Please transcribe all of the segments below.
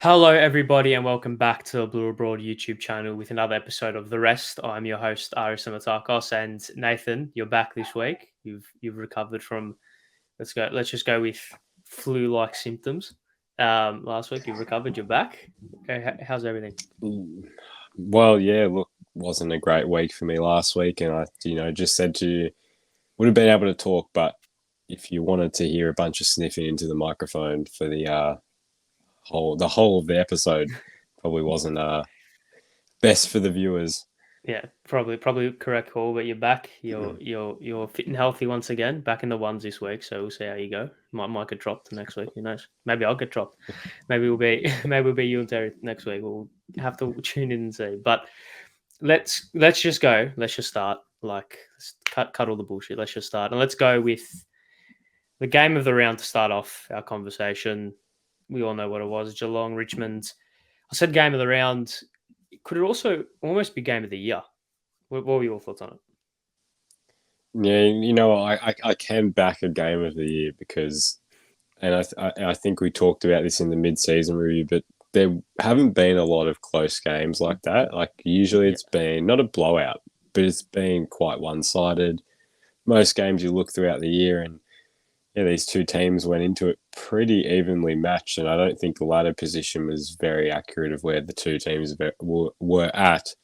Hello, everybody, and welcome back to the Blue Abroad YouTube channel with another episode of The Rest. I'm your host, Aris Amatakos, and Nathan, you're back this week. You've recovered from let's just go with flu-like symptoms. Last week you've recovered, you're back. Okay, how's everything? Well, yeah, look, wasn't a great week for me last week, and just said to you, would have been able to talk, but if you wanted to hear a bunch of sniffing into the microphone for the whole of the episode, probably wasn't best for the viewers. Yeah, probably correct call, but you're back. You're Mm. you're you're fit and healthy once again. Back in the ones this week, so we'll see how you go. Might get dropped next week. Who knows? Maybe I'll get dropped. Maybe we'll be maybe we'll be you and Terry next week. We'll have to tune in and see. But let's just go. Let's just start. Let's cut all the bullshit. Let's just start and let's go with the game of the round to start off our conversation. We all know what it was. Geelong, Richmond. I said game of the round. Could it also almost be game of the year? What were your thoughts on it? Yeah, I can back a game of the year because, and I think we talked about this in the mid-season review, but there haven't been a lot of close games like that. Like usually Yeah, it's been not a blowout, but it's been quite one-sided. Most games you look throughout the year, and yeah, these two teams went into it pretty evenly matched, and I don't think the ladder position was very accurate of where the two teams were at.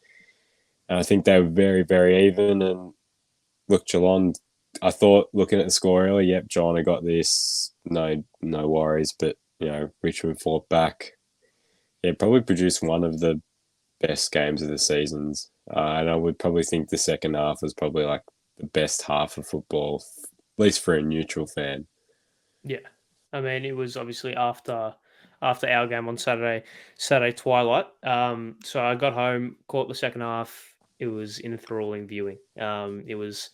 And I think they were very, very even. And look, Geelong, I thought looking at the score earlier, yep, John, I got this. No worries. But Richmond fought back. Yeah, probably produced one of the best games of the seasons, and I would probably think the second half was probably like the best half of football, at least for a neutral fan. yeah. I mean, it was obviously after our game on Saturday twilight. So I got home, caught the second half. It was enthralling viewing. It was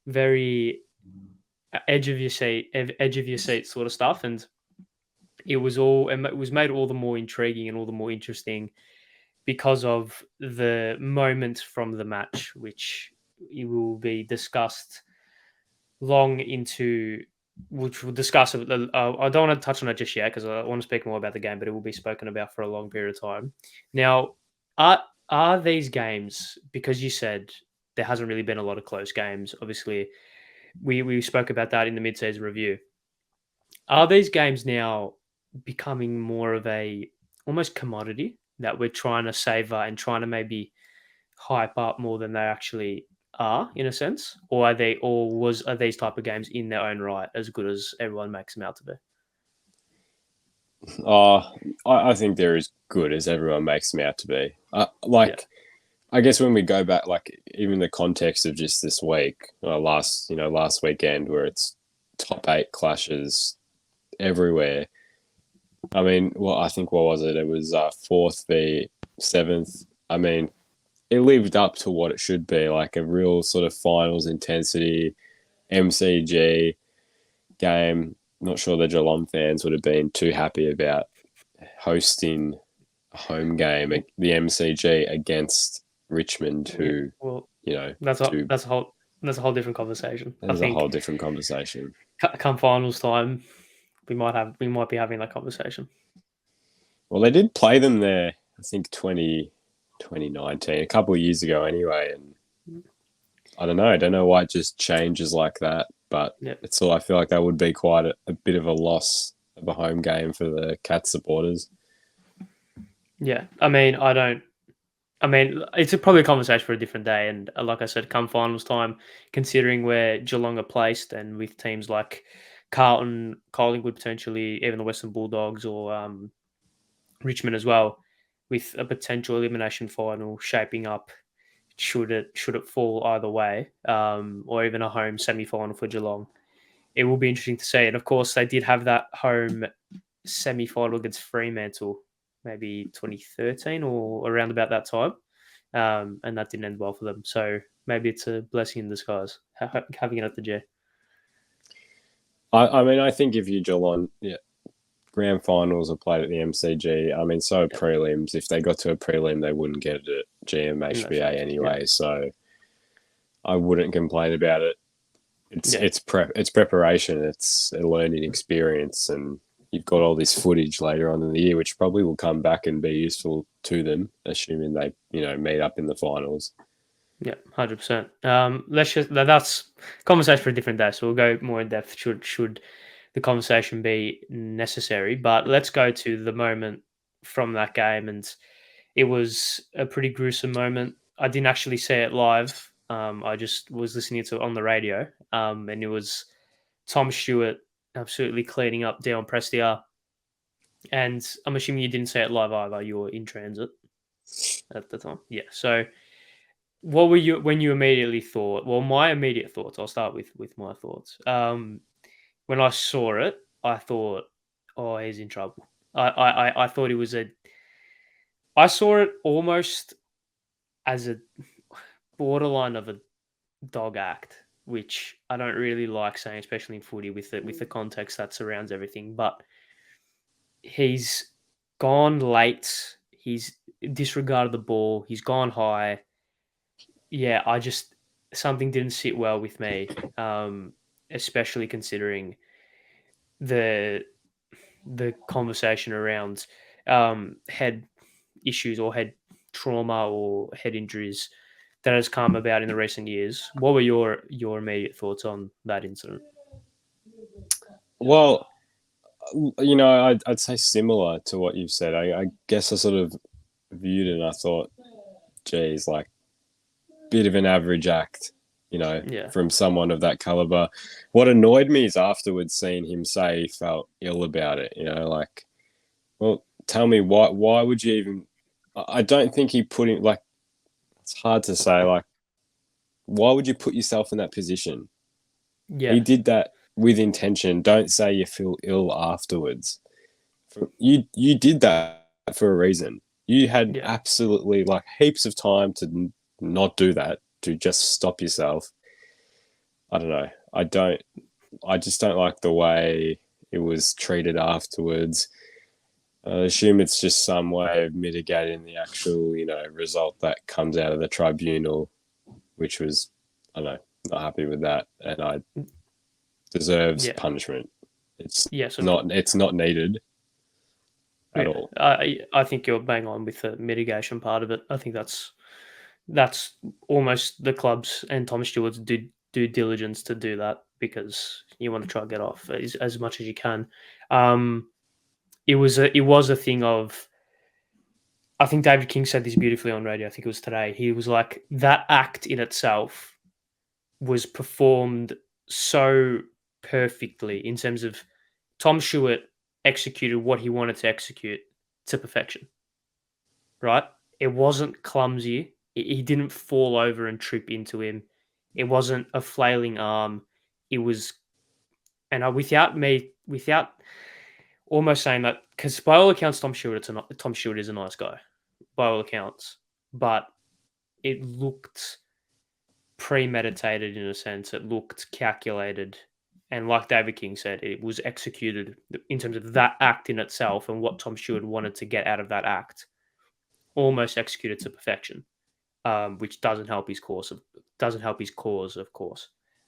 very edge of your seat sort of stuff, and it was made all the more intriguing and all the more interesting because of the moment from the match, which it will be discussed long into, which we'll discuss. I don't want to touch on it just yet because I want to speak more about the game, but it will be spoken about for a long period of time. Now, are are these games, because you said there hasn't really been a lot of close games? Obviously, we spoke about that in the mid-season review. Are these games now becoming more of a almost commodity that we're trying to savor and trying to maybe hype up more than they actually are, in a sense? Or are these type of games in their own right as good as everyone makes them out to be? Uh, I think they're as good as everyone makes them out to be. Yeah, I guess when we go back, like even the context of just this week, last weekend, where it's top eight clashes everywhere. I mean, well, I think what was it? It was fourth v seventh. I mean, it lived up to what it should be, like a real sort of finals intensity MCG game. Not sure the Geelong fans would have been too happy about hosting a home game, the MCG against Richmond, yeah. who, Well, you know, that's a do that's a whole that's a whole different conversation. I there's a whole think different conversation. come finals time, we might be having that conversation. Well, they did play them there, I think 2019, a couple of years ago anyway. And I don't know why it just changes like that, but Yeah, it's all, I feel like that would be quite a bit of a loss of a home game for the Cats supporters. yeah. I mean, I don't. I mean, it's probably a conversation for a different day. And like I said, come finals time, considering where Geelong are placed, and with teams like Carlton, Collingwood, potentially even the Western Bulldogs or Richmond as well, with a potential elimination final shaping up, should it fall either way, or even a home semi final for Geelong, it will be interesting to see. And of course, they did have that home semi final against Fremantle, maybe 2013 or around about that time. And that didn't end well for them. So maybe it's a blessing in disguise having it at the J. I mean, I think if you Geelong, yeah, grand finals are played at the MCG. I mean, so Yeah, prelims. If they got to a prelim, they wouldn't get it at in those GMHBA games. Yeah, anyway. So I wouldn't complain about it. It's yeah, it's prep, it's preparation, it's a learning experience, and you've got all this footage later on in the year, which probably will come back and be useful to them, assuming they, meet up in the finals. Yeah, 100%. That's conversation for a different day. So we'll go more in depth should the conversation be necessary. But let's go to the moment from that game, and it was a pretty gruesome moment. I didn't actually see it live. I just was listening to it on the radio, and it was Tom Stewart absolutely cleaning up Dion Prestia. And I'm assuming you didn't see it live either. You were in transit at the time. Yeah. So what were you when you immediately thought? Well, my immediate thoughts. I'll start with my thoughts. When I saw it, I thought, "Oh, he's in trouble." I thought it was a. I saw it almost as a borderline of a dog act, which I don't really like saying, especially in footy with the context that surrounds everything. But he's gone late. He's disregarded the ball. He's gone high. Yeah, I just something didn't sit well with me, especially considering the the conversation around head issues or head trauma or head injuries that has come about in the recent years. What were your immediate thoughts on that incident? Well, I'd say similar to what you've said. I guess I sort of viewed it and I thought, geez, like, bit of an average act, Yeah, from someone of that caliber. What annoyed me is afterwards seeing him say he felt ill about it, like, well, tell me why would you even, I don't think he put him, like, it's hard to say, like, why would you put yourself in that position? He yeah, did that with intention. Don't say you feel ill afterwards. You did that for a reason. You had yeah, absolutely like heaps of time to not do that, to just stop yourself. I don't know. I just don't like the way it was treated afterwards. I assume it's just some way of mitigating the actual, result that comes out of the tribunal, which was, I don't know, not happy with that, and I deserves yeah. punishment. It's Yes, of not. course. It's not needed at Yeah, all. I think you're bang on with the mitigation part of it. I think that's almost the club's and Tom Stewart's due diligence to do that because you want to try and get off as much as you can. Um, it was a thing of I think David King said this beautifully on radio. I think it was today. He was like that act in itself was performed so perfectly in terms of Tom Stewart executed what he wanted to execute to perfection. Right? It wasn't clumsy. He didn't fall over and trip into him. It wasn't a flailing arm. It was, and without almost saying that, because by all accounts, Tom Stewart is a nice guy, by all accounts, but it looked premeditated in a sense. It looked calculated, and like David King said, it was executed in terms of that act in itself and what Tom Stewart wanted to get out of that act, almost executed to perfection. Which doesn't help his cause, of course.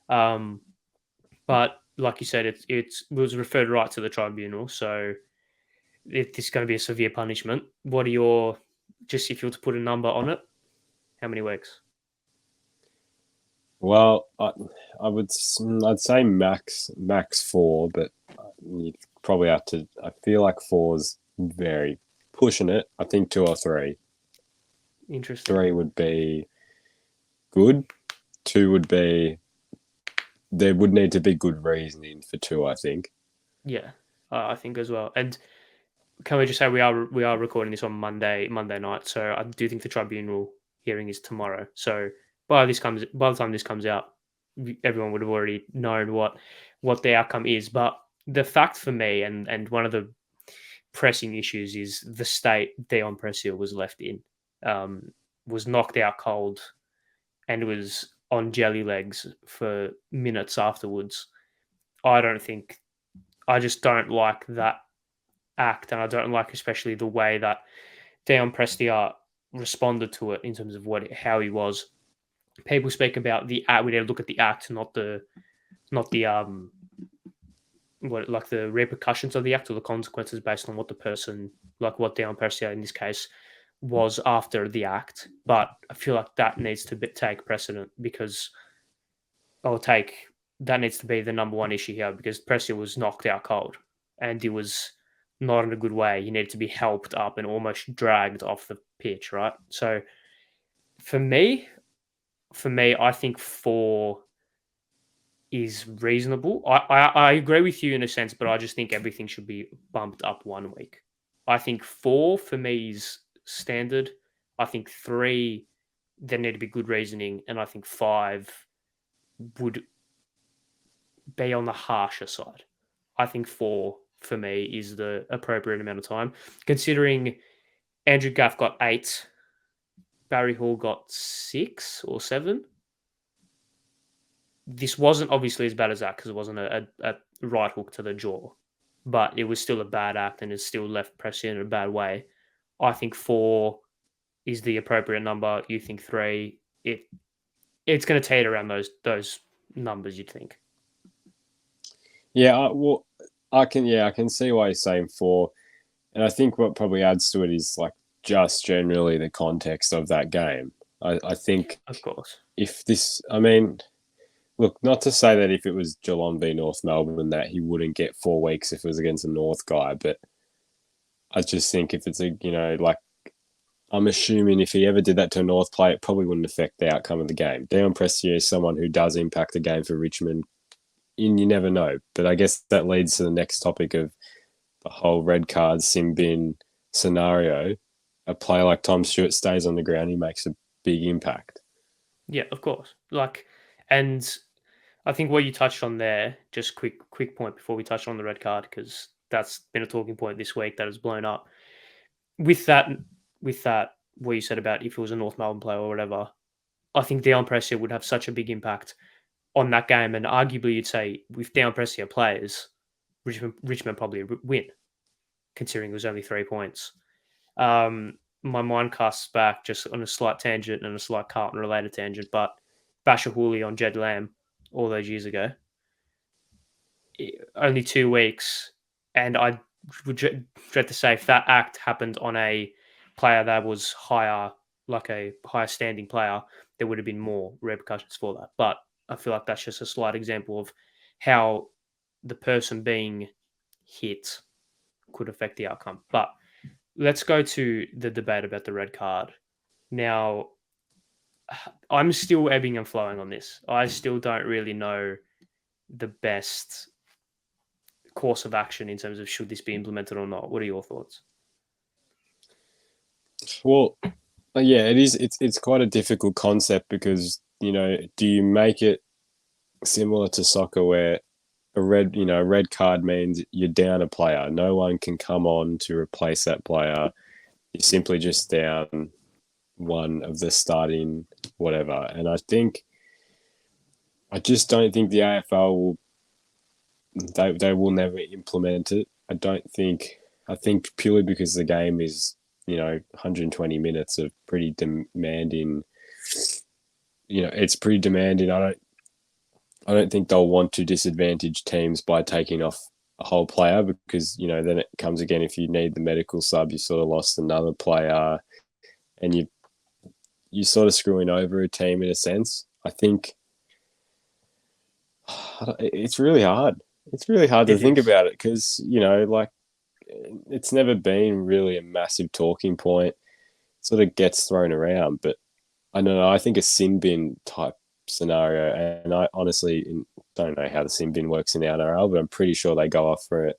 Um, but like you said, it was referred right to the tribunal, so it's going to be a severe punishment. What are your just if you were to put a number on it? How many weeks? Well, I'd say max 4, but you probably have to. I feel like 4's very pushing it. I think 2 or 3. Interesting. 3 would be good. 2 would be there would need to be good reasoning for 2. I think. Yeah, I think as well. And can we just say we are recording this on Monday night, so I do think the tribunal hearing is tomorrow. So by the time this comes out, everyone would have already known what the outcome is. But the fact for me, and one of the pressing issues is the state Dion Presio was left in, was knocked out cold, and was on jelly legs for minutes afterwards. I don't think I just don't like that act, and I don't like especially the way that Dion Prestia responded to it in terms of how he was. People speak about the act. We need to look at the act, not the what like the repercussions of the act or the consequences based on what the person, like what the umpire in this case was after the act. But I feel like that needs to take precedent because that needs to be the number one issue here because Prestia was knocked out cold and he was not in a good way. He needed to be helped up and almost dragged off the pitch, right? So for me, I think 4 is reasonable. I agree with you in a sense, but I just think everything should be bumped up 1 week. I think 4 for me is standard. I think 3 there need to be good reasoning, and I think 5 would be on the harsher side. I think 4 for me is the appropriate amount of time, considering Andrew Gaff got 8, Barry Hall got 6 or 7. This wasn't obviously as bad as that because it wasn't a right hook to the jaw, but it was still a bad act and it still left Prestia in a bad way. I think 4 is the appropriate number. You think 3? It's going to teeter around those numbers. You'd think. Yeah, well, I can see why you're saying 4, and I think what probably adds to it is like just generally the context of that game. I think, of course, if this, I mean, look, not to say that if it was Geelong v North Melbourne that he wouldn't get 4 weeks if it was against a North guy, but I just think if it's like I'm assuming if he ever did that to a North player, it probably wouldn't affect the outcome of the game. Dion Prestia is someone who does impact the game for Richmond, and you never know. But I guess that leads to the next topic of the whole red card sin bin scenario. A player like Tom Stewart stays on the ground, he makes a big impact. Yeah, of course. And I think what you touched on there, just quick point before we touch on the red card, because that's been a talking point this week that has blown up. With that, what you said about if it was a North Melbourne player or whatever, I think Dion Prestia would have such a big impact on that game, and arguably you'd say with Dion Prestia players, Richmond probably win, considering it was only 3 points. My mind casts back just on a slight tangent and a slight Carlton-related tangent, but Basher Hooley on Jed Lamb all those years ago. Only 2 weeks, and I would dread to say if that act happened on a player that was higher, like a higher standing player, there would have been more repercussions for that. But I feel like that's just a slight example of how the person being hit could affect the outcome. But let's go to the debate about the red card. Now, I'm still ebbing and flowing on this. I still don't really know the best course of action in terms of should this be implemented or not. What are your thoughts? Well, yeah, it is. It's quite a difficult concept because do you make it similar to soccer where a red card means you're down a player, no one can come on to replace that player. You're simply just down one of the starting whatever. And I just don't think the AFL will. They will never implement it. I think purely because the game is 120 minutes of pretty demanding. It's pretty demanding. I don't think they'll want to disadvantage teams by taking off a whole player because then it comes again if you need the medical sub, you sort of lost another player, and you sort of screwing over a team in a sense. I think it's really hard. It's really hard to think about it because, it's never been really a massive talking point. It sort of gets thrown around, but I don't know. I think a sin bin type scenario, and I honestly don't know how the sin bin works in the NRL, but I'm pretty sure they go off for a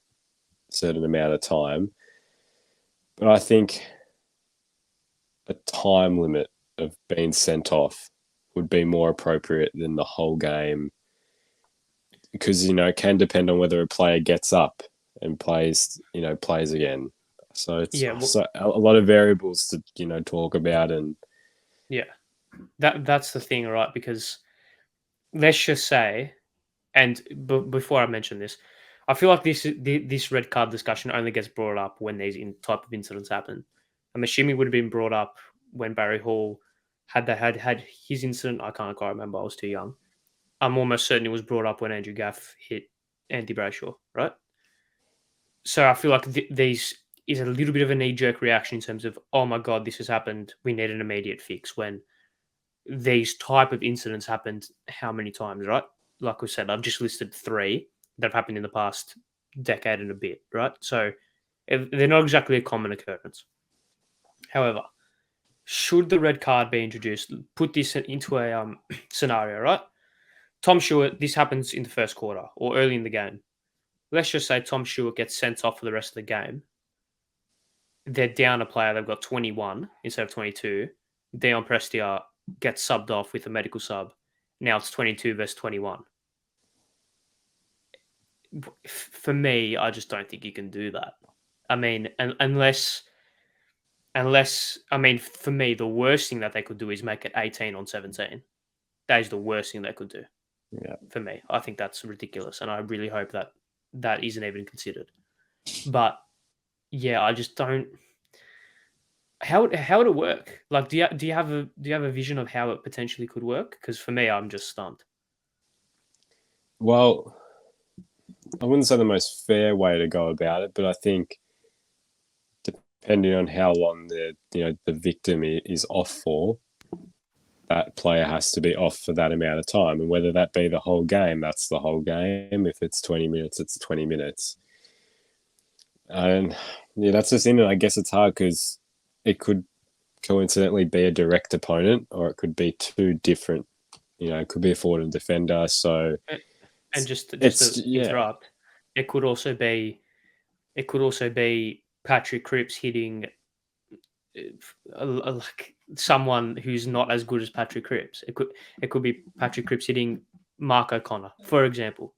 certain amount of time. But I think a time limit of being sent off would be more appropriate than the whole game. Because, it can depend on whether a player gets up and plays again. So it's a lot of variables to, talk about. And yeah, that's the thing, right? Because let's just say, and before I mention this, I feel like this red card discussion only gets brought up when these type of incidents happen. I'm assuming it would have been brought up when Barry Hall had his incident. I can't quite remember. I was too young. I'm almost certain it was brought up when Andrew Gaff hit Andy Brayshaw, right? So I feel like these is a little bit of a knee-jerk reaction in terms of, oh my God, this has happened. We need an immediate fix, when these type of incidents happened how many times, right? Like we said, I've just listed 3 that have happened in the past decade and a bit, right? So they're not exactly a common occurrence. However, should the red card be introduced? Put this into a scenario, right? Tom Stewart, this happens in the first quarter or early in the game. Let's just say Tom Stewart gets sent off for the rest of the game. They're down a player. They've got 21 instead of 22. Dion Prestia gets subbed off with a medical sub. Now it's 22 versus 21. For me, I just don't think you can do that. I mean, unless I mean, for me, the worst thing that they could do is make it 18 on 17. That is the worst thing they could do. Yeah. For me, I think that's ridiculous, and I really hope that that isn't even considered. But yeah, I just don't. How would it work? Like, do you have a vision of how it potentially could work? Because for me, I'm just stumped. Well, I wouldn't say the most fair way to go about it, but I think depending on how long the victim is off for, that player has to be off for that amount of time, and whether that be the whole game, that's the whole game. If it's 20 minutes, it's 20 minutes. And yeah, that's just in it. I guess it's hard because it could coincidentally be a direct opponent, or it could be 2 different. It could be a forward and defender. So, and just to interrupt, it could also be Patrick Cripps hitting like someone who's not as good as Patrick Cripps. It could be Patrick Cripps hitting Mark O'Connor, for example.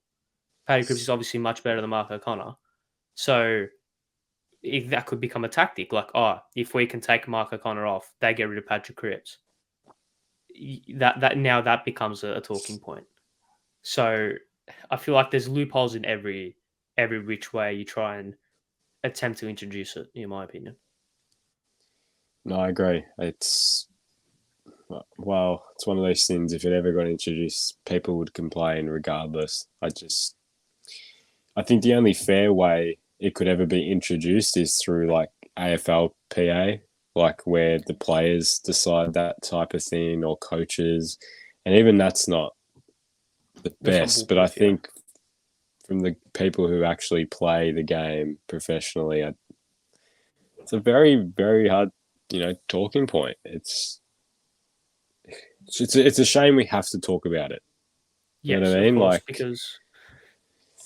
Patrick Cripps is obviously much better than Mark O'Connor, so that could become a tactic. Like, if we can take Mark O'Connor off, they get rid of Patrick Cripps. That becomes a talking point. So I feel like there's loopholes in every which way you try and attempt to introduce it, in my opinion. No, I agree. It's one of those things. If it ever got introduced, people would complain regardless. I think the only fair way it could ever be introduced is through like AFL PA, like where the players decide that type of thing, or coaches, and even that's not the best. But I think from the people who actually play the game professionally, it's a very, very hard, talking point. It's a shame we have to talk about it. Yes, you know what I mean? Of course, because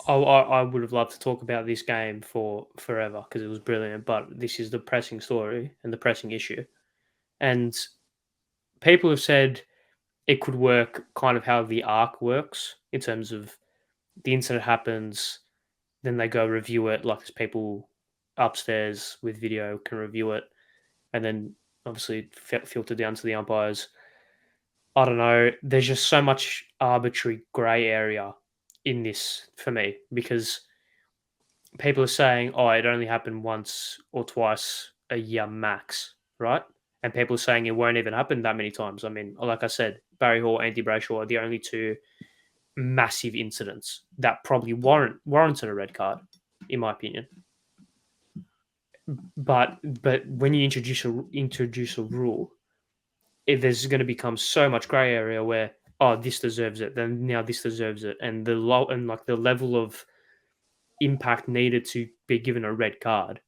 I would have loved to talk about this game for forever because it was brilliant. But this is the pressing story and the pressing issue, and people have said it could work kind of how the arc works in terms of the incident happens, then they go review it. Like, there's people upstairs with video can review it, and then obviously filter down to the umpires. I don't know. There's just so much arbitrary grey area in this for me, because people are saying, it only happened once or twice a year max, right? And people are saying it won't even happen that many times. I mean, like I said, Barry Hall, Andy Brayshaw are the only 2 massive incidents that probably warranted a red card, in my opinion. But when you introduce a rule, there's going to become so much grey area where this deserves it, then now this deserves it, and the level of impact needed to be given a red card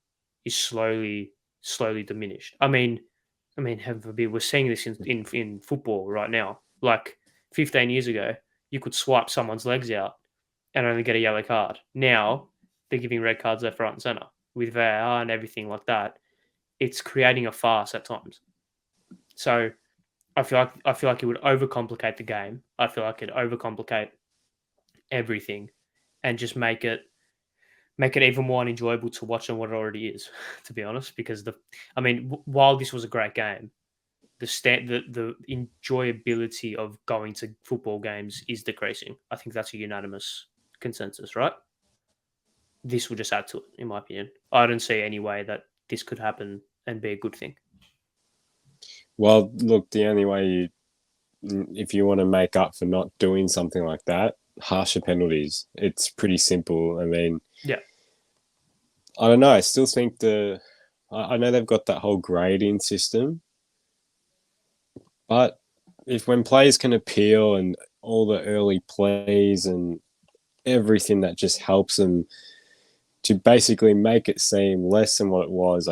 is slowly diminished. I mean, heaven forbid, we're seeing this in football right now. Like 15 years ago, you could swipe someone's legs out and only get a yellow card. Now they're giving red cards left, right, and center with VAR and everything like that. It's creating a farce at times. So I feel like it would overcomplicate the game. I feel like it'd overcomplicate everything, and just make it even more unenjoyable to watch than what it already is. To be honest, because while this was a great game, the enjoyability of going to football games is decreasing. I think that's a unanimous consensus, right? This will just add to it, in my opinion. I don't see any way that this could happen and be a good thing. Well, look, the only way if you want to make up for not doing something like that, harsher penalties. It's pretty simple. I mean, Yeah. I don't know. I still think I know they've got that whole grading system, but if when players can appeal and all the early plays and everything that just helps them to basically make it seem less than what it was,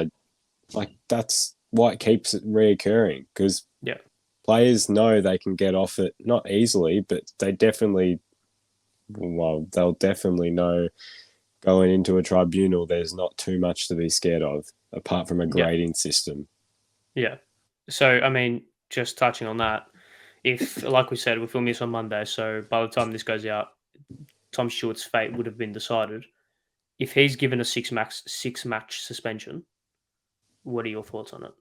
that's what keeps it reoccurring because Yeah. players know they can get off it not easily, but they'll definitely know going into a tribunal there's not too much to be scared of apart from a Yeah. grading system. Yeah. So, I mean, just touching on that, if, like we said, we're filming this on Monday, so by the time this goes out, Tom Stewart's fate would have been decided. If he's given a six match suspension, what are your thoughts on it?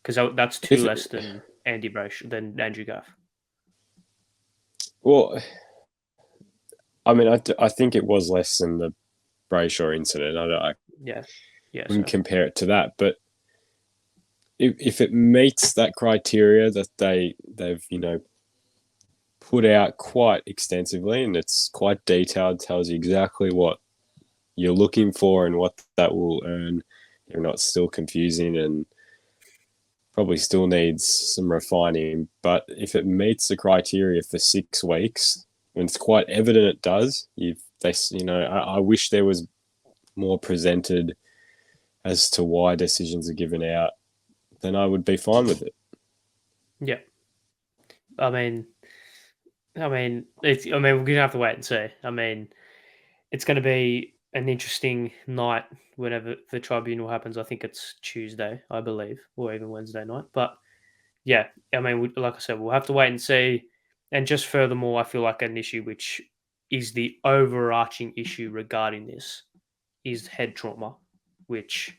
Because that's two If less than than Andrew Gaff. well, I mean, I think it was less than the Brayshaw incident. I Yeah. Yeah. wouldn't So compare it to that, but if it meets that criteria that they've put out quite extensively and it's quite detailed, tells you exactly what you're looking for and what that will earn. You're not still confusing and probably still needs some refining. But if it meets the criteria for 6 weeks, when it's quite evident it does, I wish there was more presented as to why decisions are given out, then I would be fine with it. yeah. I mean, we're gonna have to wait and see. I mean, it's going to be an interesting night whenever the tribunal happens. I think it's Tuesday, I believe, or even Wednesday night. But yeah, I mean, like I said, we'll have to wait and see. And just furthermore, I feel like an issue which is the overarching issue regarding this is head trauma, which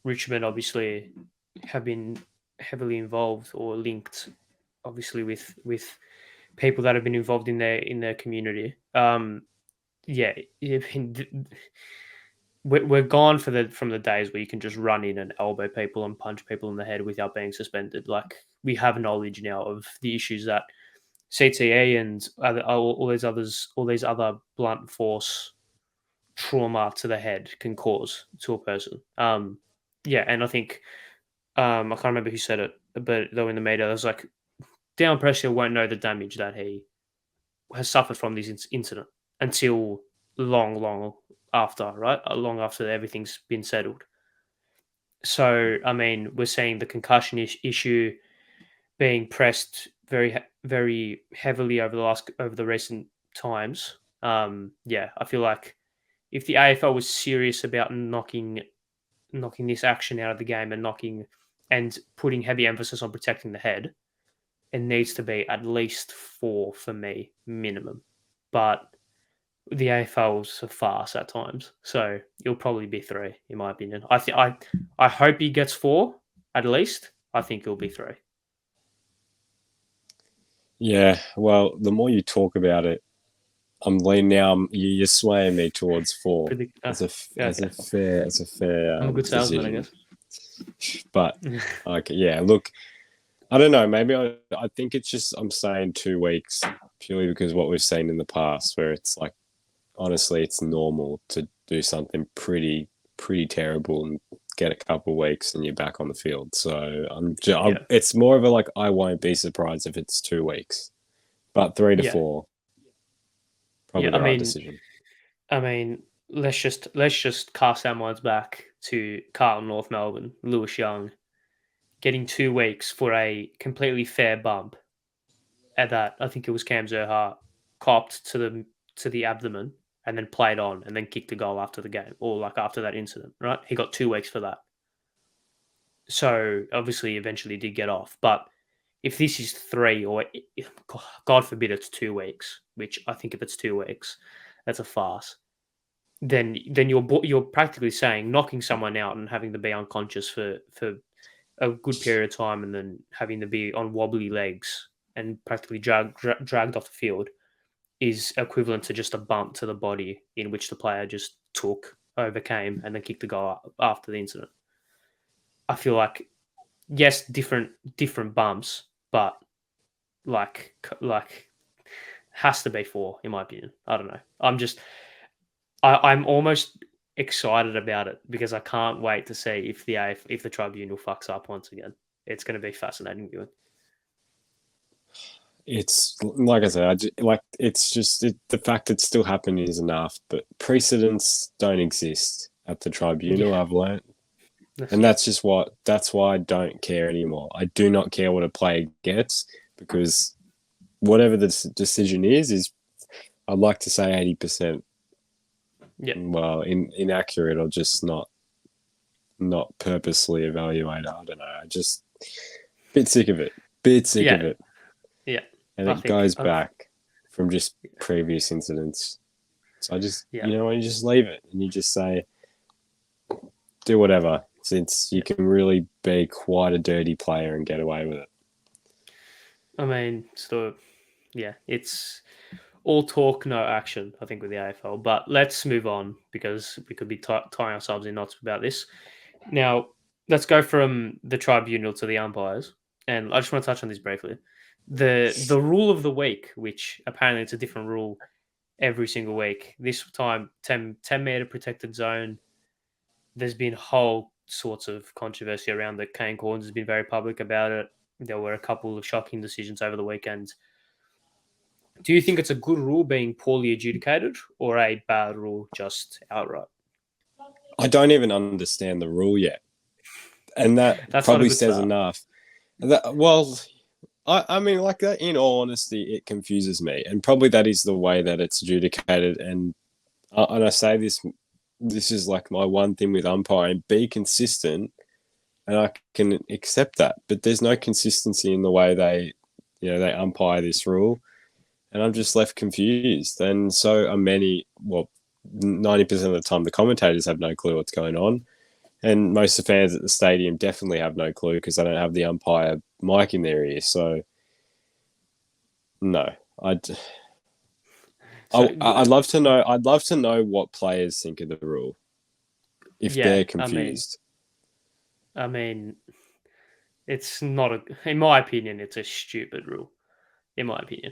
Richmond obviously have been heavily involved or linked, obviously with people that have been involved in their community. Yeah, we're gone from the days where you can just run in and elbow people and punch people in the head without being suspended. Like we have knowledge now of the issues that CTE and all these other blunt force trauma to the head can cause to a person. Yeah, and I think I can't remember who said it, but though in the media, there's like down pressure won't know the damage that he has suffered from this incident until long after, right? Long after everything's been settled. So, I mean, we're seeing the concussion issue being pressed very heavily over the recent times. Yeah, I feel like if the AFL was serious about knocking this action out of the game and putting heavy emphasis on protecting the head, it needs to be at least 4 for me minimum. But the AFL's a farce at times, so it'll probably be 3 in my opinion. I hope he gets 4 at least. I think it'll be 3. Yeah, well, the more you talk about it, I'm leaning now. You're swaying me towards 4 Predict. as a Okay. fair I'm a good salesman, I decision. guess. But okay, yeah. Look, I don't know. Maybe I think it's just I'm saying 2 weeks purely because what we've seen in the past, where it's like honestly, it's normal to do something pretty terrible and get a couple of weeks and you're back on the field. So Yeah. it's more of a like I won't be surprised if it's 2 weeks, but 3 to 4 probably Yeah. the right decision. I mean, let's just cast our minds back to Carlton, North Melbourne, Lewis Young getting 2 weeks for a completely fair bump at that. I think it was Cam Zerha copped to the abdomen and then played on and then kicked a goal after the game or like after that incident, right? He got 2 weeks for that. So obviously, eventually did get off. But if this is 3 or God forbid it's 2 weeks, which I think if it's 2 weeks, that's a farce. Then you're practically saying knocking someone out and having to be unconscious for a good period of time and then having to be on wobbly legs and practically dragged off the field is equivalent to just a bump to the body in which the player just overcame, and then kicked the goal after the incident. I feel like yes, different bumps, but like Has to be 4, in my opinion. I don't know. I'm almost excited about it because I can't wait to see if the tribunal fucks up once again. It's going to be fascinating viewing. It's like I said, the fact it's still happening is enough, but precedents don't exist at the tribunal. Yeah. I've learned, and that's why I don't care anymore. I do not care what a player gets because whatever the decision is I'd like to say 80%. Yeah. Well, inaccurate or just not purposely evaluated. I don't know. I just bit sick of it. Yeah. Of it. Yeah. And it goes back from just previous incidents. So I just, you just leave it and you just say, do whatever, since you can really be quite a dirty player and get away with it. I mean, it's all talk, no action, I think, with the AFL. But let's move on because we could be tying ourselves in knots about this. Now, let's go from the tribunal to the umpires. And I just want to touch on this briefly. The rule of the week, which apparently it's a different rule every single week. This time, 10 meter protected zone. There's been whole sorts of controversy around it. Kane Corns has been very public about it. There were a couple of shocking decisions over the weekend. Do you think it's a good rule being poorly adjudicated or a bad rule just outright? I don't even understand the rule yet. And that's probably says enough. I mean, like that, in all honesty, it confuses me. And probably that is the way that it's adjudicated. And I say this is like my one thing with umpiring, be consistent. And I can accept that. But there's no consistency in the way they umpire this rule. And I'm just left confused. And so are 90% of the time, the commentators have no clue what's going on. And most of the fans at the stadium definitely have no clue because they don't have the umpire mic in their ear. So, no, I'd love to know. I'd love to know what players think of the rule if they're confused. I mean, it's not in my opinion, it's a stupid rule. In my opinion,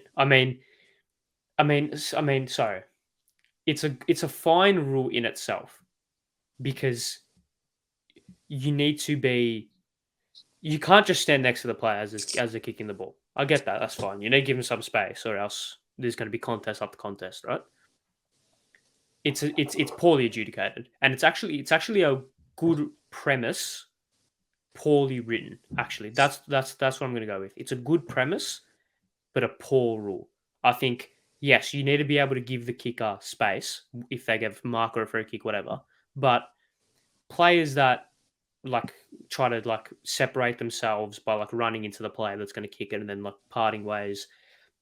sorry, it's a fine rule in itself because you need to be. You can't just stand next to the player as they're kicking the ball. I get that. That's fine. You need to give them some space, or else there's going to be contest after contest, right? It's poorly adjudicated, and it's actually a good premise, poorly written. Actually, that's what I'm going to go with. It's a good premise, but a poor rule. I think yes, you need to be able to give the kicker space if they give mark or a free kick, whatever. But players that try to separate themselves by running into the player that's going to kick it and then parting ways,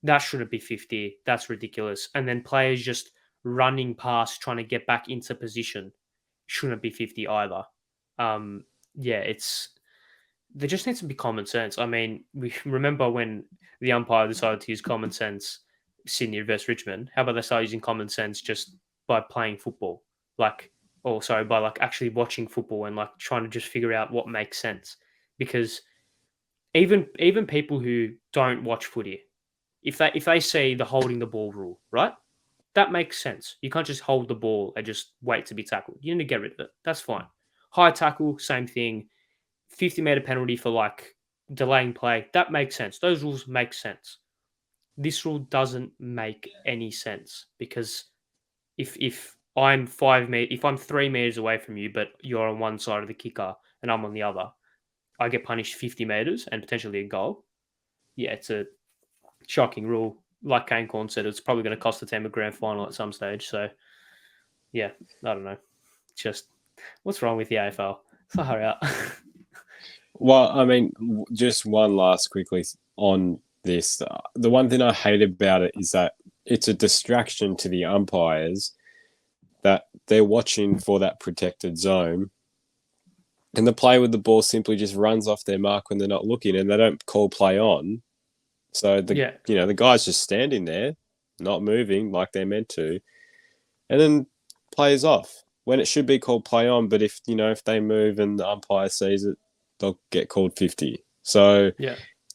that shouldn't be 50. That's ridiculous. And then players just running past trying to get back into position shouldn't be 50 either. There just needs to be common sense. I mean, we remember when the umpire decided to use common sense, Sydney versus Richmond. How about they start using common sense just by playing football? By actually watching football and trying to just figure out what makes sense. Because even people who don't watch footy, if they see the holding the ball rule, right? That makes sense. You can't just hold the ball and just wait to be tackled. You need to get rid of it. That's fine. High tackle, same thing. 50-meter penalty for delaying play. That makes sense. Those rules make sense. This rule doesn't make any sense because if I'm 5 meters, if I'm 3 meters away from you, but you're on one side of the kicker and I'm on the other, I get punished 50 meters and potentially a goal. Yeah, it's a shocking rule. Like Kane Corn said, it's probably going to cost the team a grand final at some stage. So, yeah, I don't know. Just what's wrong with the AFL? Far out. Well, I mean, just one last quickly on this. The one thing I hate about it is that it's a distraction to the umpires that they're watching for that protected zone and the player with the ball simply just runs off their mark when they're not looking and they don't call play on. So the guy's just standing there, not moving like they're meant to, and then plays off when it should be called play on. But if they move and the umpire sees it, they'll get called 50. So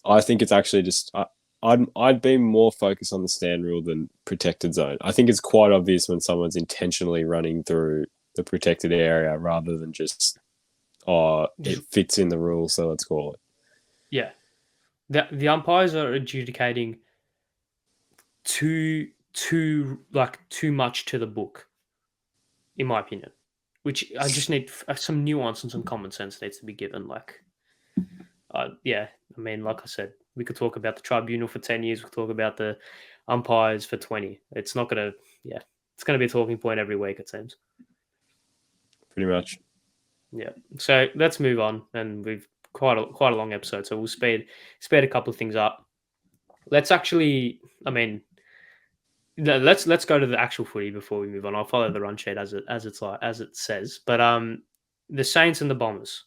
I think it's actually just I'd be more focused on the stand rule than protected zone. I think it's quite obvious when someone's intentionally running through the protected area rather than just it fits in the rules, so let's call it. Yeah. The umpires are adjudicating too much to the book, in my opinion. Which I just need some nuance and some common sense needs to be given. Like, yeah, I mean, like I said, we could talk about the tribunal for 10 years. We could talk about the umpires for 20. It's not going to, it's going to be a talking point every week, it seems. Pretty much. Yeah. So let's move on. And we've quite a long episode. So we'll speed a couple of things up. Let's actually, I mean, let's go to the actual footy before we move on. I'll follow the run sheet as it says. But the Saints and the Bombers,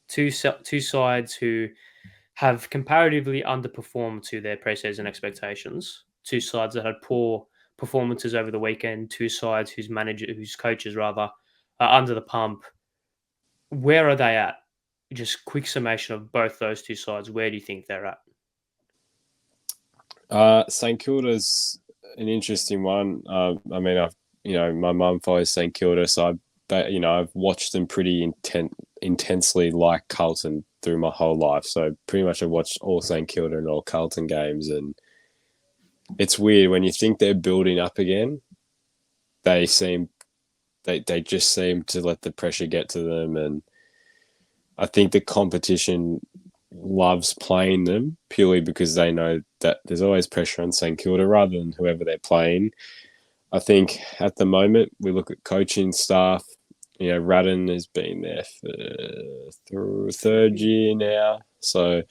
two sides who have comparatively underperformed to their preseason expectations. Two sides that had poor performances over the weekend. Two sides whose coaches rather are under the pump. Where are they at? Just quick summation of both those two sides. Where do you think they're at? St Kilda's an interesting one. I mean, my mum follows St Kilda, so I've watched them pretty intensely, like Carlton, through my whole life. So pretty much I've watched all St Kilda and all Carlton games, and it's weird when you think they're building up again. They just seem to let the pressure get to them, and I think the competition loves playing them purely because they know that there's always pressure on St Kilda rather than whoever they're playing. I think at the moment we look at coaching staff. Radden has been there for third year now. So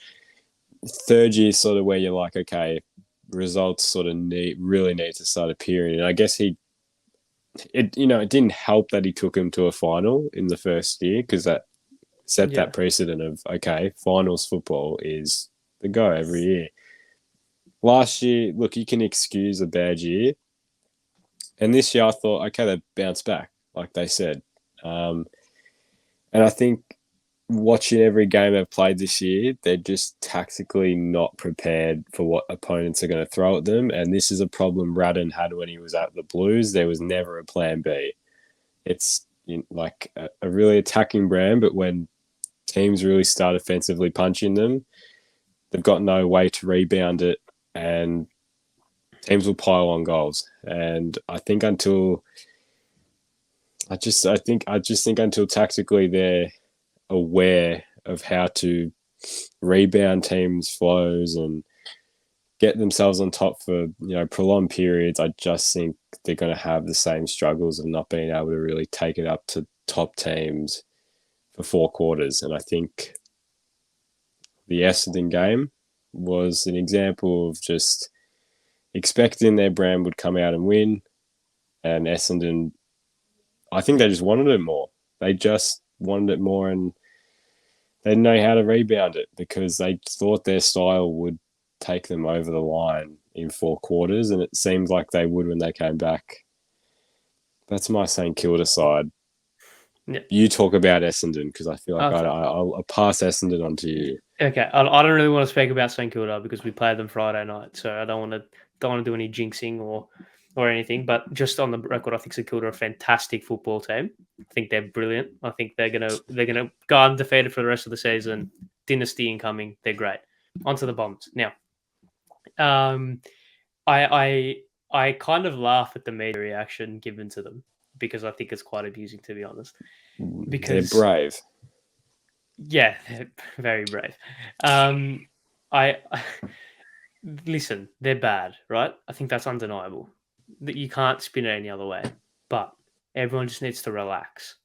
third year is sort of where you're like, okay, results sort of really need to start appearing. And I guess it didn't help that he took him to a final in the first year because that set that precedent of, okay, finals football is the go every year. Last year, look, you can excuse a bad year. And this year I thought, okay, they bounced back, like they said. And I think watching every game they've played this year, they're just tactically not prepared for what opponents are going to throw at them. And this is a problem Radden had when he was at the Blues. There was never a plan B. It's like a really attacking brand, but when teams really start offensively punching them, they've got no way to rebound it, and teams will pile on goals. And I think until tactically they're aware of how to rebound teams' flows and get themselves on top for prolonged periods, I just think they're going to have the same struggles of not being able to really take it up to top teams for 4 quarters. And I think the Essendon game was an example of just expecting their brand would come out and win, and Essendon, I think they just wanted it more. They just wanted it more, and they didn't know how to rebound it because they thought their style would take them over the line in 4 quarters, and it seemed like they would when they came back. That's my St Kilda side. Yeah. You talk about Essendon because I feel like I'll pass Essendon on to you. Okay, I don't really want to speak about St Kilda because we played them Friday night, so I don't want to do any jinxing or anything. But just on the record, I think St Kilda are a fantastic football team. I think they're brilliant. I think they're gonna go undefeated for the rest of the season. Dynasty incoming. They're great. Onto the Bombs now. I kind of laugh at the media reaction given to them because I think it's quite amusing, to be honest. Because they're brave. Yeah, they're very brave. Listen, they're bad, right? I think that's undeniable. That you can't spin it any other way. But everyone just needs to relax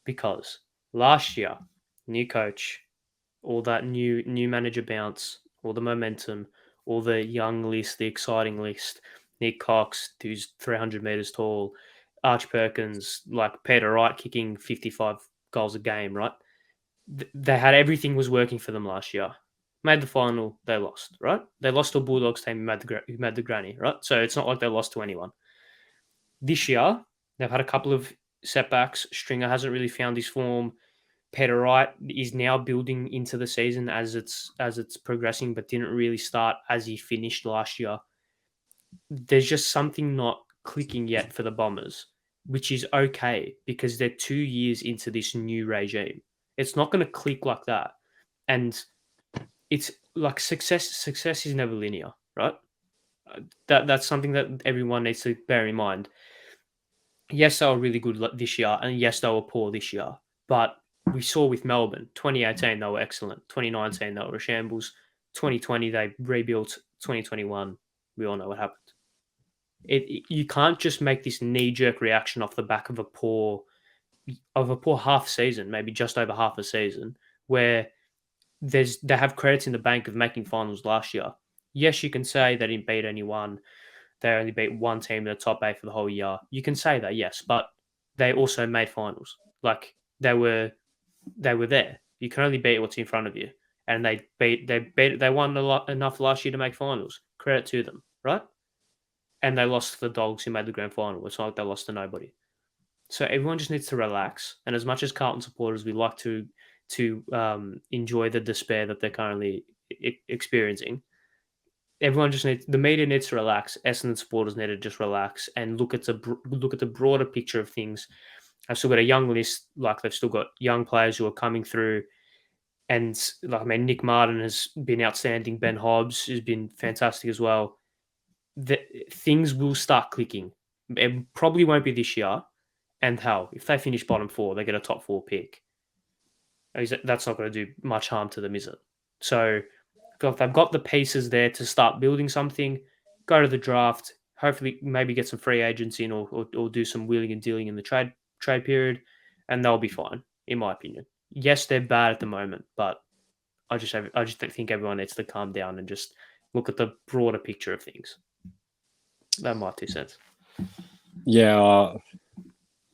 because last year, new coach, all that new manager bounce, all the momentum, all the young list, the exciting list, Nick Cox, who's 300 meters tall, Arch Perkins, like Peter Wright kicking 55 goals a game, right? They had everything was working for them last year. Made the final, they lost, right? They lost to a Bulldogs team who made the granny, right? So it's not like they lost to anyone. This year, they've had a couple of setbacks. Stringer hasn't really found his form. Peter Wright is now building into the season as it's progressing, but didn't really start as he finished last year. There's just something not clicking yet for the Bombers, which is okay because they're 2 years into this new regime. It's not going to click like that, and it's like success is never linear, right? That's something that everyone needs to bear in mind. Yes, they were really good this year, and yes, they were poor this year. But we saw with Melbourne, 2018 they were excellent. 2019 they were a shambles. 2020 they rebuilt. 2021 we all know what happened. You can't just make this knee jerk reaction off the back of a poor half season, maybe just over half a season, where they have credits in the bank of making finals last year. Yes, you can say they didn't beat anyone. They only beat one team in the top 8 for the whole year. You can say that, yes, but they also made finals. Like they were there. You can only beat what's in front of you, and they won enough last year to make finals. Credit to them, right? And they lost to the Dogs who made the grand final. It's not like they lost to nobody. So everyone just needs to relax. And as much as Carlton supporters, we like to enjoy the despair that they're currently experiencing. Everyone just needs the media needs to relax. Essendon supporters need to just relax and look at the broader picture of things. I've still got a young list. Like they've still got young players who are coming through, and like I mean, Nick Martin has been outstanding. Ben Hobbs has been fantastic as well. Things will start clicking. It probably won't be this year. And hell, if they finish bottom 4, they get a top 4 pick. That's not going to do much harm to them, is it? So if they've got the pieces there to start building something, go to the draft, hopefully maybe get some free agents in or do some wheeling and dealing in the trade period, and they'll be fine, in my opinion. Yes, they're bad at the moment, but I just think everyone needs to calm down and just look at the broader picture of things. That's my 2 cents. Yeah,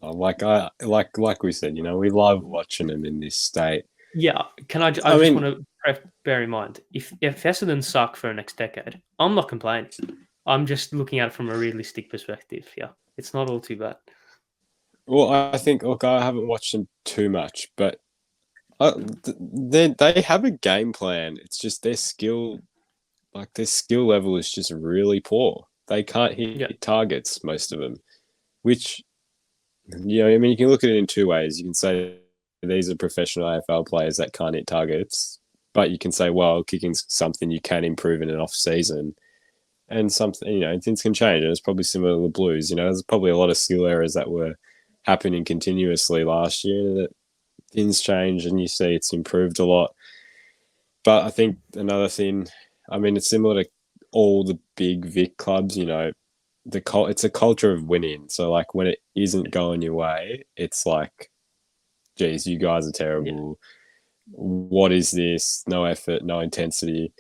like we said, we love watching them in this state. Yeah, I just want to bear in mind if Essendon suck for the next decade, I'm not complaining. I'm just looking at it from a realistic perspective. Yeah, it's not all too bad. Well, I think I haven't watched them too much, but they have a game plan. It's just their skill level is just really poor. They can't hit targets, most of them, which, you can look at it in 2 ways. You can say these are professional AFL players that can't hit targets, but you can say, well, kicking's something you can improve in an off season, and something, things can change. And it's probably similar to the Blues. There's probably a lot of skill errors that were happening continuously last year that things change and you see it's improved a lot. But I think another thing, it's similar to all the big Vic clubs, it's a culture of winning. So like when it isn't going your way, it's like, geez, you guys are terrible. Yeah. What is this? No effort, no intensity.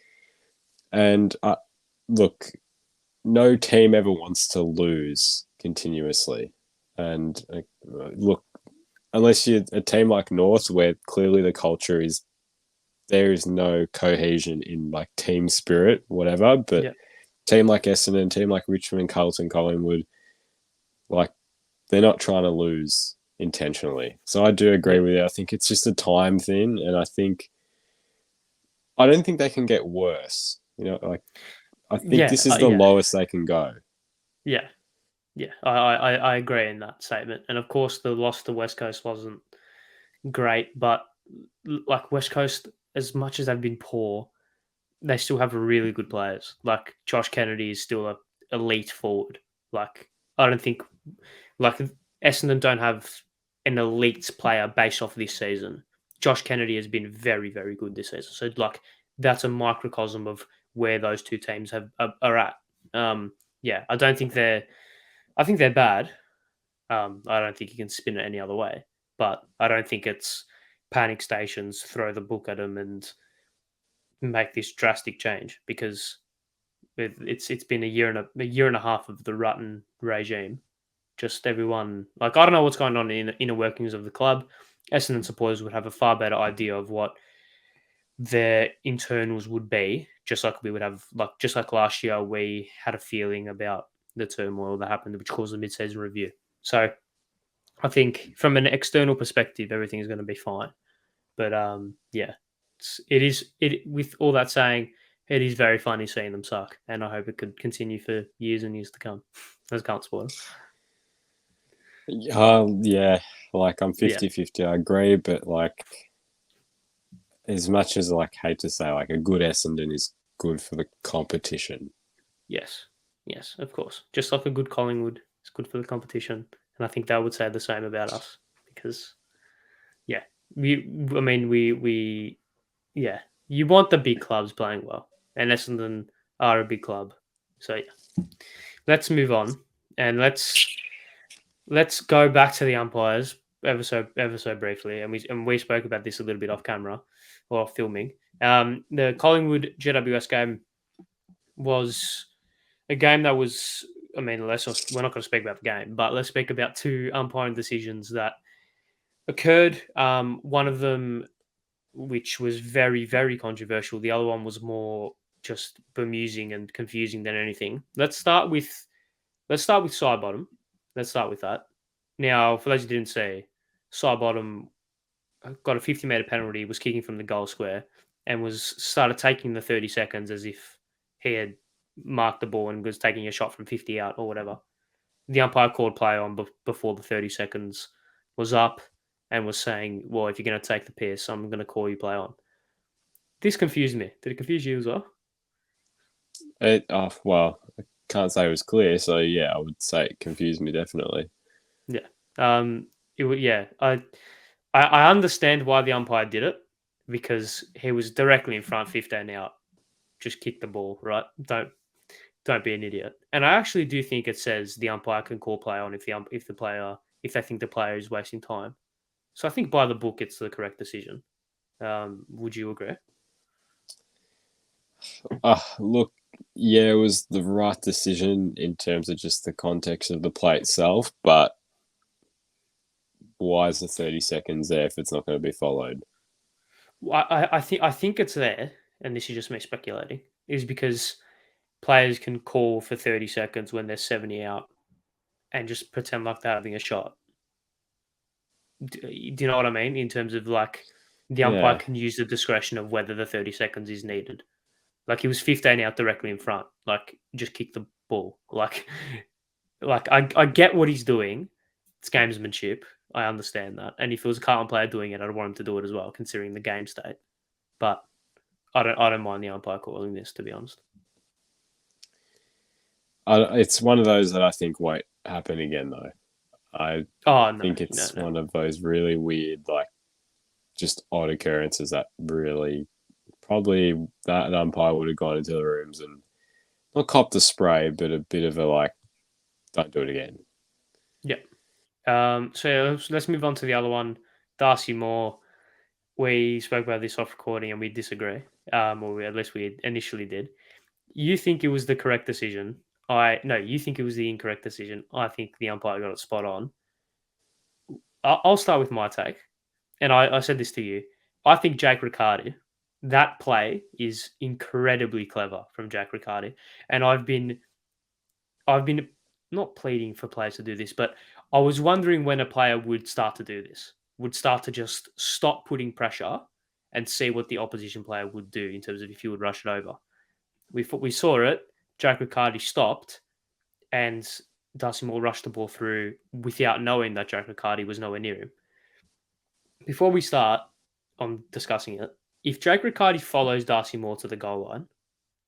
And look, no team ever wants to lose continuously. And look, unless you're a team like North, where clearly the culture is there is no cohesion in like team spirit, whatever. But team like Essendon, team like Richmond, Carlton, Collingwood, like they're not trying to lose intentionally. So I do agree with you. I think it's just a time thing, and I don't think they can get worse. I think this is the lowest they can go. Yeah. Yeah, I agree in that statement. And of course, the loss to West Coast wasn't great, but like West Coast, as much as they've been poor, they still have really good players. Like Josh Kennedy is still an elite forward. Like I don't think, like Essendon don't have an elite player based off this season. Josh Kennedy has been very, very good this season. So like that's a microcosm of where those 2 teams are at. I don't think I think they're bad. I don't think you can spin it any other way. But I don't think it's panic stations, throw the book at them and make this drastic change, because it's been a year and a half of the Rutten regime. Just everyone, like, I don't know what's going on in the inner workings of the club. Essendon supporters would have a far better idea of what their internals would be, just like we would have, just like last year, we had a feeling about the turmoil that happened, which caused the mid-season review. So I think from an external perspective, everything is going to be fine. But yeah, with all that saying, it is very funny seeing them suck, and I hope it could continue for years and years to come. I can't spoil it. Yeah, like I'm Yeah. 50-50, I agree, but like as much as I like hate to say, like a good Essendon is good for the competition. Yes, of course. Just like a good Collingwood is good for the competition, and I think they would say the same about us because, yeah, we yeah, you want the big clubs playing well, and Essendon are a big club, so yeah. Let's move on and let's go back to the umpires ever so briefly, and we spoke about this a little bit off camera or off filming. The Collingwood GWS game was a game that was, I mean, we're not going to speak about the game, but let's speak about two umpiring decisions that occurred. One of them, which was very, very controversial. The other one was more just bemusing and confusing than anything. Let's start with side bottom. Let's start with that. Now, for those who didn't see, side bottom got a 50-meter penalty, was kicking from the goal square, and started taking the 30 seconds as if he had marked the ball and was taking a shot from 50 out or whatever. The umpire called play on before the 30 seconds was up and was saying, well, if you're going to take the piss, I'm going to call you play on. This confused me. Did it confuse you as well? Well, I can't say it was clear, so yeah, I would say it confused me definitely. Yeah. I understand why the umpire did it because he was directly in front, 15 out. Just kick the ball, right? Don't be an idiot. And I actually do think it says the umpire can call play on if they think the player is wasting time. So I think by the book, it's the correct decision. Would you agree? Look, yeah, it was the right decision in terms of just the context of the play itself, but why is the 30 seconds there if it's not going to be followed? I think it's there, and this is just me speculating, is because players can call for 30 seconds when they're 70 out and just pretend like they're having a shot. Do you know what I mean? In terms of like the umpire can use the discretion of whether the 30 seconds is needed. Like he was 15 out directly in front. Like just kick the ball. Like I get what he's doing. It's gamesmanship. I understand that. And if it was a Carlton player doing it, I'd want him to do it as well, considering the game state. But I don't mind the umpire calling this, to be honest. It's one of those that I think won't happen again, though. I think it's one of those really weird, like, just odd occurrences that really probably that umpire would have gone into the rooms and not copped the spray, but a bit of a like, don't do it again. Yeah. So let's move on to the other one. Darcy Moore. We spoke about this off recording and we disagree. Or at least we initially did. You think it was the correct decision. You think it was the incorrect decision. I think the umpire got it spot on. I'll start with my take. And I said this to you. I think Jake Riccardi, that play is incredibly clever from Jake Riccardi. And I've been not pleading for players to do this, but I was wondering when a player would start to do this, would start to just stop putting pressure and see what the opposition player would do in terms of if he would rush it over. We saw it. Jake Riccardi stopped and Darcy Moore rushed the ball through without knowing that Jake Riccardi was nowhere near him. Before we start on discussing it, if Jake Riccardi follows Darcy Moore to the goal line,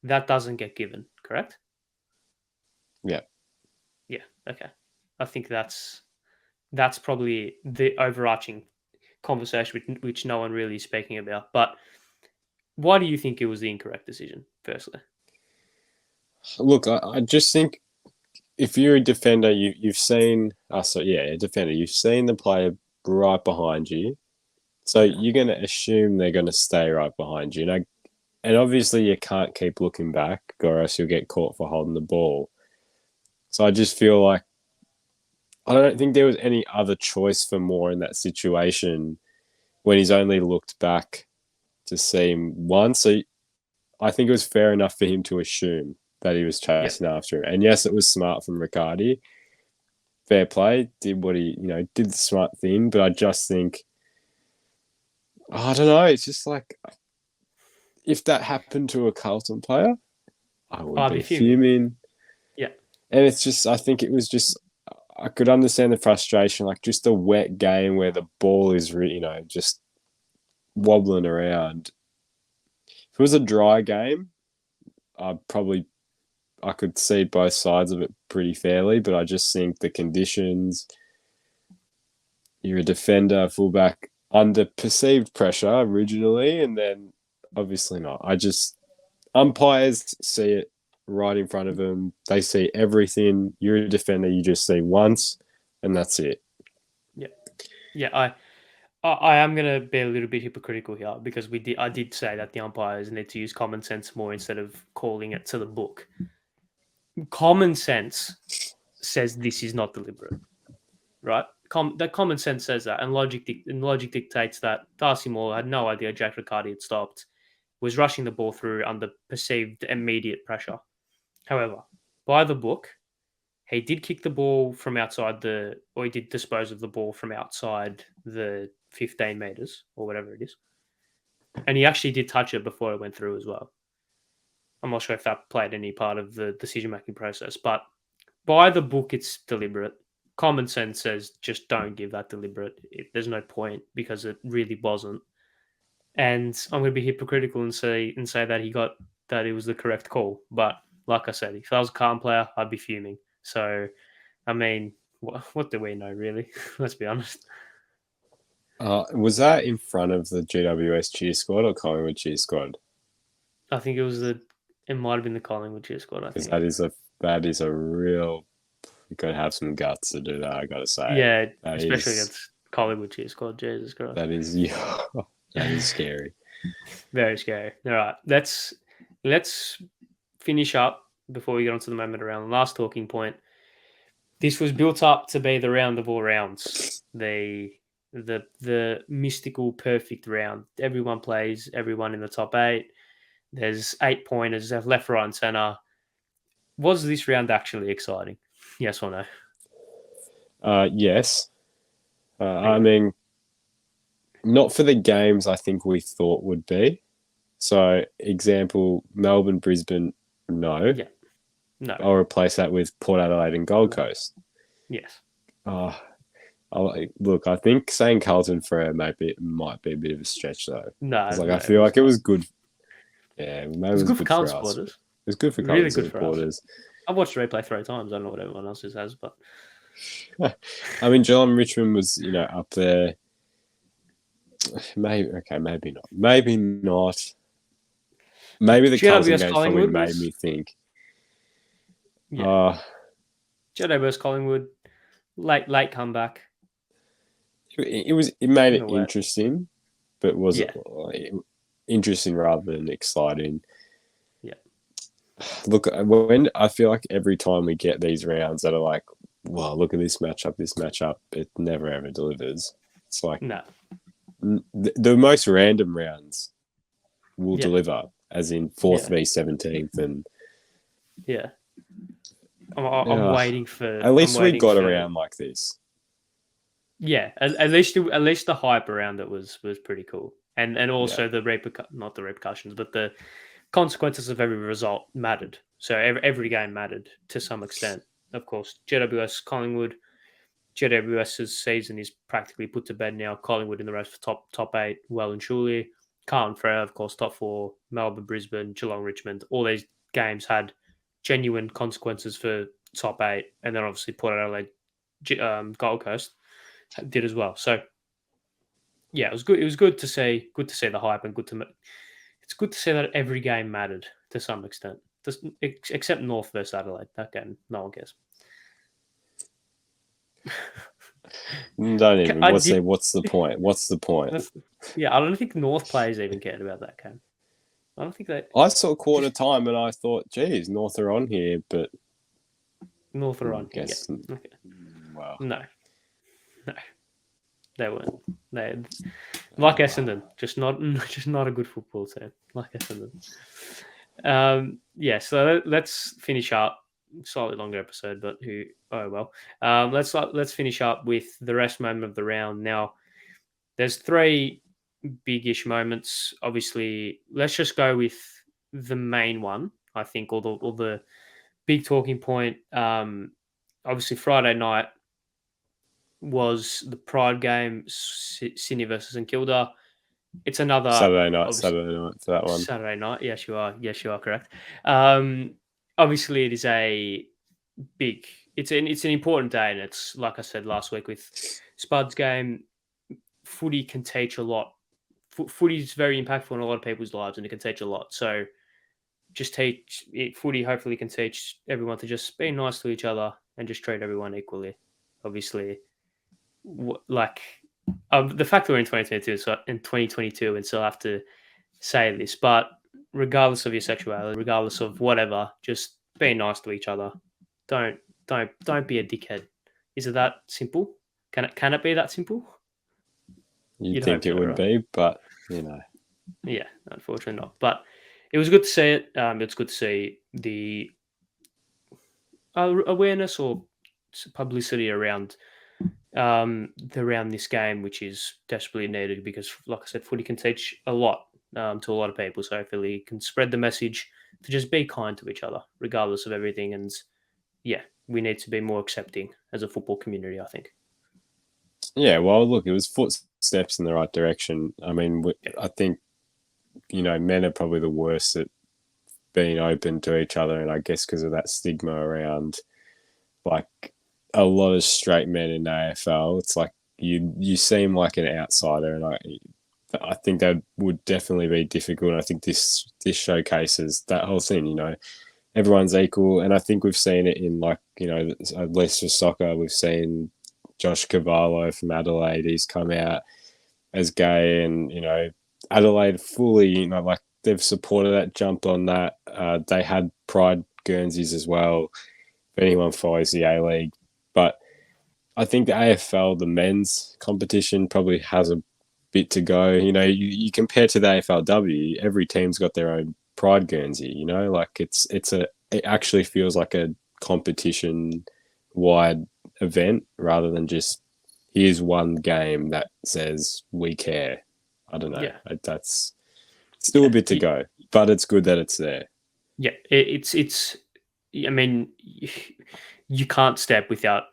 that doesn't get given, correct? Yeah. Yeah, okay. I think that's probably the overarching conversation which no one really is speaking about. But why do you think it was the incorrect decision, firstly? Look, I just think if you're a defender, you've seen a defender, you've seen the player right behind you. So you're going to assume they're going to stay right behind you. And obviously you can't keep looking back or else you'll get caught for holding the ball. So I just feel like I don't think there was any other choice for Moore in that situation when he's only looked back to see him once. So I think it was fair enough for him to assume that he was chasing after him. And yes, it was smart from Riccardi. Fair play, did what he, did the smart thing. But I just think I don't know. It's just like if that happened to a Carlton player, I would I'd be be fuming. fuming. Yeah. And it's just, I think it was just, I could understand the frustration, like just a wet game where the ball is, just wobbling around. If it was a dry game, I could see both sides of it pretty fairly, but I just think the conditions, you're a defender, fullback, under perceived pressure originally, and then obviously not. Umpires see it right in front of them. They see everything. You're a defender, you just see once, and that's it. Yeah. Yeah. I am going to be a little bit hypocritical here because I did say that the umpires need to use common sense more instead of calling it to the book. Common sense says this is not deliberate, right? That common sense says that, and logic dictates that Darcy Moore had no idea Jack Riccardi had stopped, was rushing the ball through under perceived immediate pressure. However, by the book, he did kick the ball from outside or he did dispose of the ball from outside the 15 meters or whatever it is. And he actually did touch it before it went through as well. I'm not sure if that played any part of the decision-making process, but by the book, it's deliberate. Common sense says just don't give that deliberate. There's no point because it really wasn't. And I'm going to be hypocritical and say that it was the correct call. But like I said, if I was a Carlton player, I'd be fuming. So, I mean, what do we know really? Let's be honest. Was that in front of the GWS cheer squad or Collingwood cheer squad? I think it might have been the Collingwood cheer squad. I think That is a real. You got to have some guts to do that. I got to say. Yeah, especially against Collingwood cheer squad. Jesus Christ. That is scary. Very scary. All right, let's finish up before we get on to the moment around the last talking point. This was built up to be the round of all rounds, the mystical perfect round. Everyone plays everyone in the top 8. There's 8 pointers, left, right, and center. Was this round actually exciting? Yes or no? Yes. I mean, not for the games I think we thought would be. So, example, Melbourne, Brisbane, no. Yeah. No. I'll replace that with Port Adelaide and Gold Coast. Yes. Look, I think saying Carlton Frere might be a bit of a stretch, though. No. I feel like it was good. Yeah, maybe it was good for Carlton us. supporters. It was good for really Carlton good supporters. I've watched the replay 3 times. I don't know what everyone else has, but I mean, Geelong Richmond was, up there. Maybe not. Maybe not. Maybe the Carlton game probably made me think. Yeah. GWS Collingwood, late comeback. It made it interesting, but was it interesting rather than exciting? Yeah. Look, when I feel like every time we get these rounds that are like, wow, look at this matchup, it never ever delivers. It's like no. The most random rounds will deliver, as in 4th v 17th, and I'm waiting for. At least we got around like this. Yeah, at least the hype around it was pretty cool, and also not the repercussions, but the consequences of every result mattered. So every game mattered to some extent. Of course, GWS Collingwood. GWS's season is practically put to bed now. Collingwood in the race for top 8, well and surely. Carlton Frere, of course, top 4. Melbourne, Brisbane, Geelong, Richmond. All these games had genuine consequences for top 8, and then obviously Port Adelaide, Gold Coast did as well. So yeah, it was good. It was good to see the hype, and it's good to see that every game mattered to some extent. Except North versus Adelaide. That game, no one cares. Don't even. What's the point? What's the point? I don't think North players even cared about that game. I don't think they. I saw quarter time and I thought, geez, North are on here, but North are on. Guess, yeah. Okay. Wow. No, they weren't. They like Essendon, just not a good football team. Like Essendon. So let's finish up. Slightly longer episode, but let's finish up with the rest moment of the round. Now, there's 3 big-ish moments. Obviously, let's just go with the main one. I think all the big talking point. Obviously, Friday night was the Pride game, Sydney versus St Kilda. It's another Saturday night for that one. Saturday night. Yes, you are. Yes, you are correct. Obviously, it is a big. It's an important day, and it's like I said last week with Spud's game. Footy can teach a lot. Footy is very impactful in a lot of people's lives, and it can teach a lot. So, just teach it. Footy hopefully can teach everyone to just be nice to each other and just treat everyone equally. Obviously, like the fact that we're in 2022 and still have to say this, but regardless of your sexuality, regardless of whatever, just be nice to each other. Don't be a dickhead. Is it that simple? Can it be that simple? You'd think it would be, but yeah, unfortunately not. But it was good to see it. It's good to see the awareness or publicity around this game, which is desperately needed because, like I said, footy can teach a lot to a lot of people. So hopefully, it can spread the message to just be kind to each other, regardless of everything. And yeah, we need to be more accepting as a football community, I think. Yeah, well, look, it was footsteps in the right direction. I mean, I think, men are probably the worst at being open to each other. And I guess because of that stigma around, like, a lot of straight men in AFL, it's like you seem like an outsider. And I think that would definitely be difficult. And I think this showcases that whole thing, everyone's equal. And I think we've seen it in, at least for soccer, we've seen Josh Cavallo from Adelaide. He's come out as gay, and Adelaide fully, they've supported that, jumped on that. They had Pride Guernseys as well. If anyone follows the A League, but I think the AFL, the men's competition, probably has a bit to go. You compare to the AFLW, every team's got their own Pride Guernsey. It actually feels like a competition wide event rather than just here's one game that says we care. I don't know. Yeah. That's still a bit to go, but it's good that it's there. Yeah, it's. I mean, you can't step without,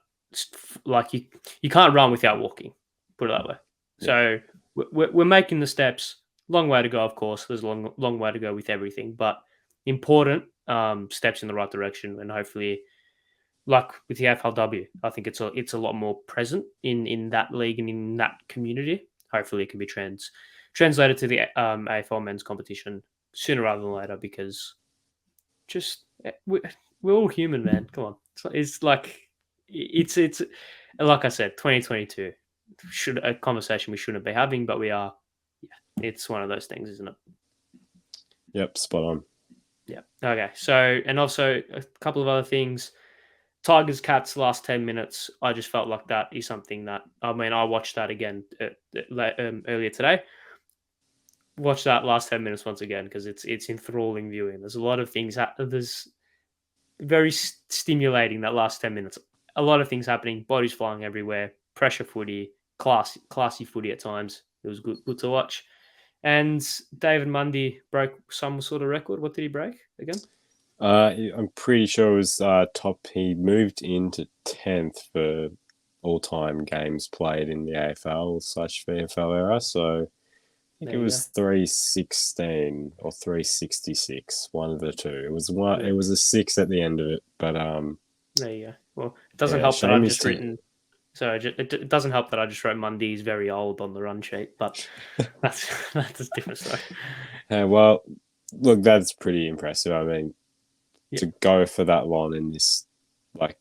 you can't run without walking. Put it that way. Yeah. So we're making the steps. Long way to go, of course. There's a long way to go with everything, but important steps in the right direction, and hopefully, like with the AFLW, I think it's a lot more present in that league and in that community. Hopefully, it can be translated to the AFL men's competition sooner rather than later, because just we're all human, man. Come on, it's like I said, 2022 should a conversation we shouldn't be having, but we are. Yeah, it's one of those things, isn't it? Yep, spot on. Yeah. Okay. So, and also a couple of other things. Tigers Cats last 10 minutes. I just felt like that is something that, I watched that again earlier today. Watch that last 10 minutes once again because it's enthralling viewing. There's a lot of things. There's very stimulating that last 10 minutes. A lot of things happening. Bodies flying everywhere. Pressure footy. Classy footy at times. It was good to watch. And David Mundy broke some sort of record. What did he break again? I'm pretty sure it was top. He moved into 10th for all-time games played in the AFL/VFL era. So I think it was 316 or 366, one of the two. It was one. It was a 6 at the end of it, but there you go. Well, it doesn't help that I've just written. So it doesn't help that I just wrote Mundy's very old on the run sheet, but that's a different story. Well, look, that's pretty impressive. I mean, to go for that long in this, I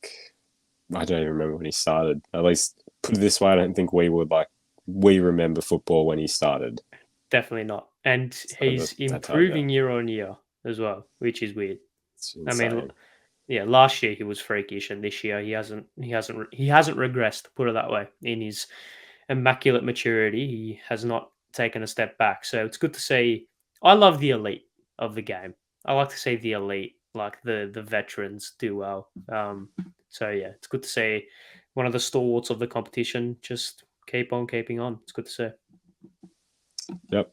don't even remember when he started. At least put it this way, I don't think we remember football when he started. Definitely not. And he's improving year on year as well, which is weird. I mean, last year he was freakish, and this year he hasn't regressed, put it that way. In his immaculate maturity, he has not taken a step back. So it's good to see. I love the elite of the game. I like to see the elite, like the veterans, do well. So yeah, it's good to see one of the stalwarts of the competition just keep on keeping on. It's good to see. Yep.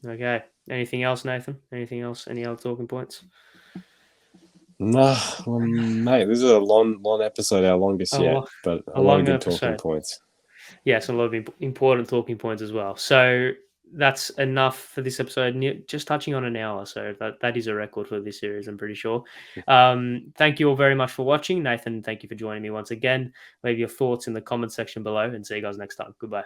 Okay. Anything else, Nathan? Anything else? Any other talking points? Nah, well, mate, this is a long episode, our longest yet, but a lot of good talking points. Yes, a lot of important talking points as well. So that's enough for this episode. Just touching on an hour, so that is a record for this series, I'm pretty sure. Thank you all very much for watching. Nathan, thank you for joining me once again. Leave your thoughts in the comment section below, and see you guys next time. Goodbye.